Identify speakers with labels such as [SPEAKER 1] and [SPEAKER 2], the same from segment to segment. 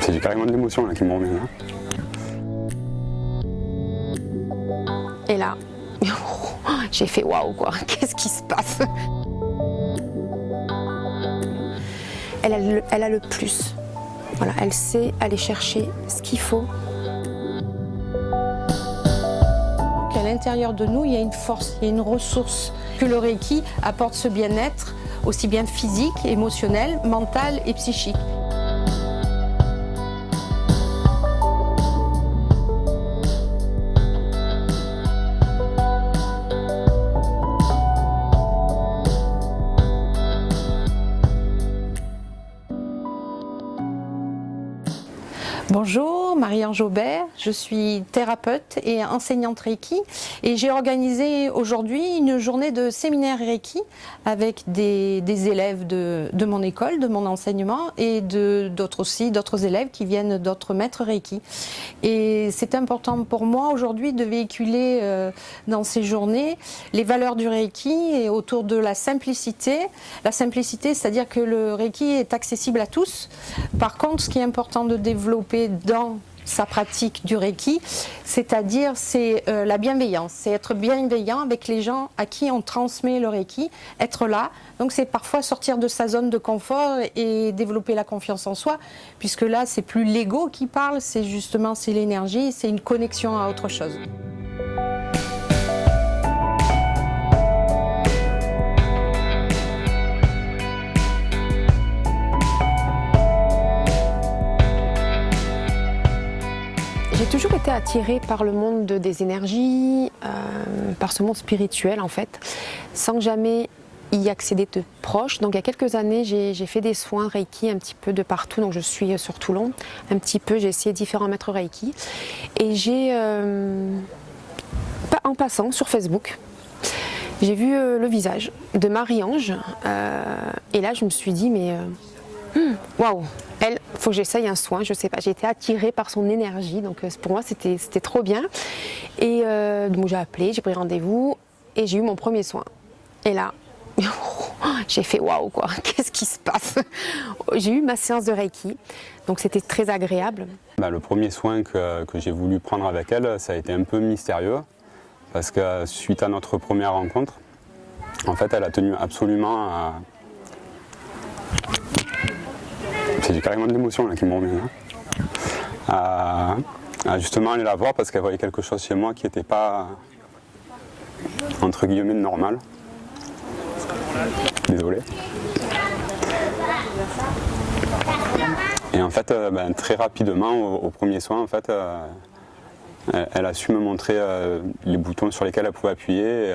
[SPEAKER 1] C'est carrément de l'émotion là qui me revient là.
[SPEAKER 2] Et là, j'ai fait waouh quoi, qu'est-ce qui se passe? Elle a le plus. Voilà, elle sait aller chercher ce qu'il faut. À l'intérieur de nous, il y a une force, il y a une ressource que le Reiki apporte ce bien-être, aussi bien physique, émotionnel, mental et psychique. Bonjour, Marie-Ange Aubert, je suis thérapeute et enseignante Reiki et j'ai organisé aujourd'hui une journée de séminaire Reiki avec des élèves de mon école, de mon enseignement et d'autres élèves qui viennent d'autres maîtres Reiki. Et c'est important pour moi aujourd'hui de véhiculer dans ces journées les valeurs du Reiki et autour de la simplicité. La simplicité, c'est-à-dire que le Reiki est accessible à tous. Par contre, ce qui est important de développer dans sa pratique du Reiki, c'est-à-dire c'est la bienveillance, c'est être bienveillant avec les gens à qui on transmet le Reiki, être là. Donc c'est parfois sortir de sa zone de confort et développer la confiance en soi, puisque là c'est plus l'ego qui parle, c'est justement c'est l'énergie, c'est une connexion à autre chose. J'ai toujours été attirée par le monde des énergies, par ce monde spirituel en fait, sans jamais y accéder de proche. Donc il y a quelques années, j'ai fait des soins Reiki un petit peu de partout, donc je suis sur Toulon, un petit peu, j'ai essayé différents maîtres Reiki. Et j'ai, en passant sur Facebook, j'ai vu le visage de Marie-Ange, et là je me suis dit mais waouh, elle, faut que j'essaye un soin, je sais pas, j'ai été attirée par son énergie, donc pour moi c'était trop bien. Et donc j'ai appelé, j'ai pris rendez-vous et j'ai eu mon premier soin. Et là, j'ai fait waouh quoi, qu'est-ce qui se passe? J'ai eu ma séance de Reiki, donc c'était très agréable.
[SPEAKER 1] Le premier soin que j'ai voulu prendre avec elle, ça a été un peu mystérieux, parce que suite à notre première rencontre, en fait elle a tenu absolument à... C'est carrément de l'émotion là qui me revient là. À justement aller la voir parce qu'elle voyait quelque chose chez moi qui n'était pas entre guillemets normal. Désolé. Et en fait, très rapidement au premier soin, en fait, elle a su me montrer les boutons sur lesquels elle pouvait appuyer.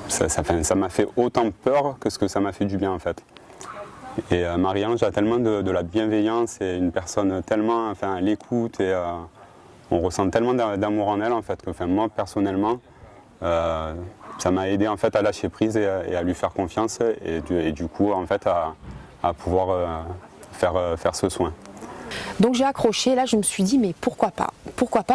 [SPEAKER 1] Ça m'a fait autant peur que ce que ça m'a fait du bien en fait. Et Marie-Ange a tellement de la bienveillance et une personne tellement, enfin, elle écoute et on ressent tellement d'amour en elle en fait que, enfin, moi personnellement, ça m'a aidé en fait à lâcher prise et à lui faire confiance et du coup en fait à pouvoir faire ce soin.
[SPEAKER 2] Donc j'ai accroché, là je me suis dit mais pourquoi pas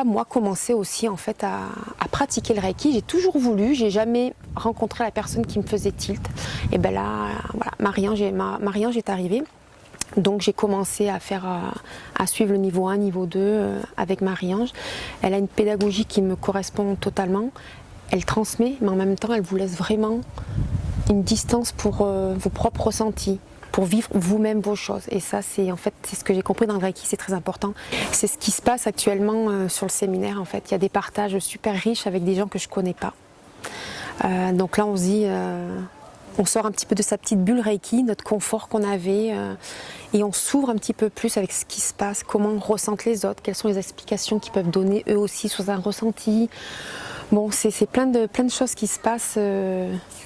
[SPEAKER 2] moi commencer aussi en fait à pratiquer le Reiki. J'ai toujours voulu, j'ai jamais rencontré la personne qui me faisait tilt. Et ben là voilà, Marie-Ange est arrivée. Donc j'ai commencé à suivre le niveau 1, niveau 2 avec Marie-Ange. Elle a une pédagogie qui me correspond totalement. Elle transmet, mais en même temps elle vous laisse vraiment une distance pour vos propres ressentis, pour vivre vous-même vos choses. Et ça, c'est ce que j'ai compris dans le Reiki, c'est très important. C'est ce qui se passe actuellement sur le séminaire. En fait, il y a des partages super riches avec des gens que je connais pas. Donc là, on se dit, on sort un petit peu de sa petite bulle Reiki, notre confort qu'on avait, et on s'ouvre un petit peu plus avec ce qui se passe, comment on ressent les autres, quelles sont les explications qu'ils peuvent donner eux aussi sur un ressenti. Bon, c'est plein de choses qui se passent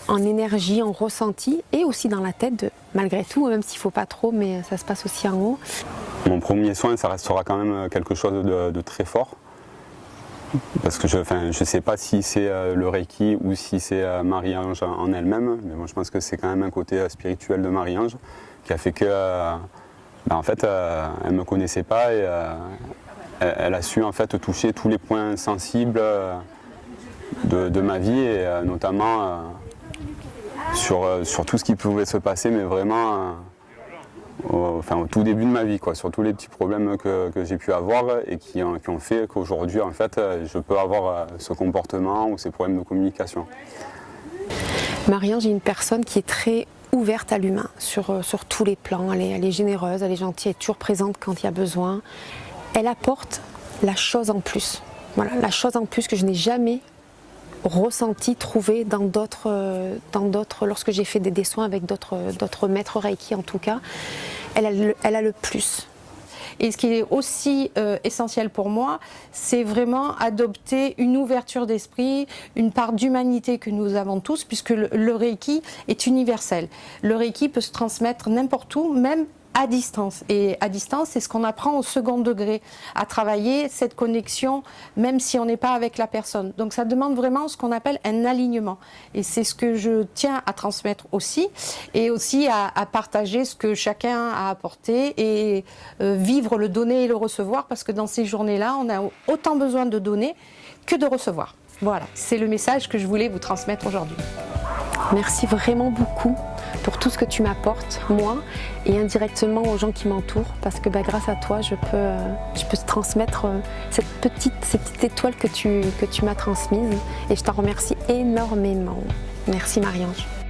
[SPEAKER 2] en énergie, en ressenti et aussi dans la tête, malgré tout, même s'il ne faut pas trop, mais ça se passe aussi en haut.
[SPEAKER 1] Mon premier soin, ça restera quand même quelque chose de très fort. Parce que je ne sais pas si c'est le Reiki ou si c'est Marie-Ange en elle-même, mais bon, je pense que c'est quand même un côté spirituel de Marie-Ange qui a fait que, en fait, elle ne me connaissait pas et elle a su en fait toucher tous les points sensibles de ma vie et notamment sur tout ce qui pouvait se passer, mais vraiment au tout début de ma vie, quoi, sur tous les petits problèmes que j'ai pu avoir et qui ont fait qu'aujourd'hui, en fait, je peux avoir ce comportement ou ces problèmes de communication.
[SPEAKER 2] Marie-Ange est une personne qui est très ouverte à l'humain sur tous les plans. Elle est généreuse, elle est gentille, elle est toujours présente quand il y a besoin. Elle apporte la chose en plus. Voilà, la chose en plus que je n'ai jamais ressenti, trouvé dans d'autres, lorsque j'ai fait des soins avec d'autres maîtres Reiki en tout cas. Elle a le plus.
[SPEAKER 3] Et ce qui est aussi essentiel pour moi, c'est vraiment adopter une ouverture d'esprit, une part d'humanité que nous avons tous, puisque le Reiki est universel. Le Reiki peut se transmettre n'importe où, même à distance. Et à distance, c'est ce qu'on apprend au second degré, à travailler cette connexion, même si on n'est pas avec la personne. Donc ça demande vraiment ce qu'on appelle un alignement. Et c'est ce que je tiens à transmettre aussi, et aussi à partager ce que chacun a apporté, et vivre le donner et le recevoir, parce que dans ces journées-là, on a autant besoin de donner que de recevoir. Voilà, c'est le message que je voulais vous transmettre aujourd'hui.
[SPEAKER 2] Merci vraiment beaucoup pour tout ce que tu m'apportes, moi, et indirectement aux gens qui m'entourent, parce que grâce à toi, je peux transmettre cette petite étoile que tu m'as transmise, et je t'en remercie énormément. Merci Marie-Ange.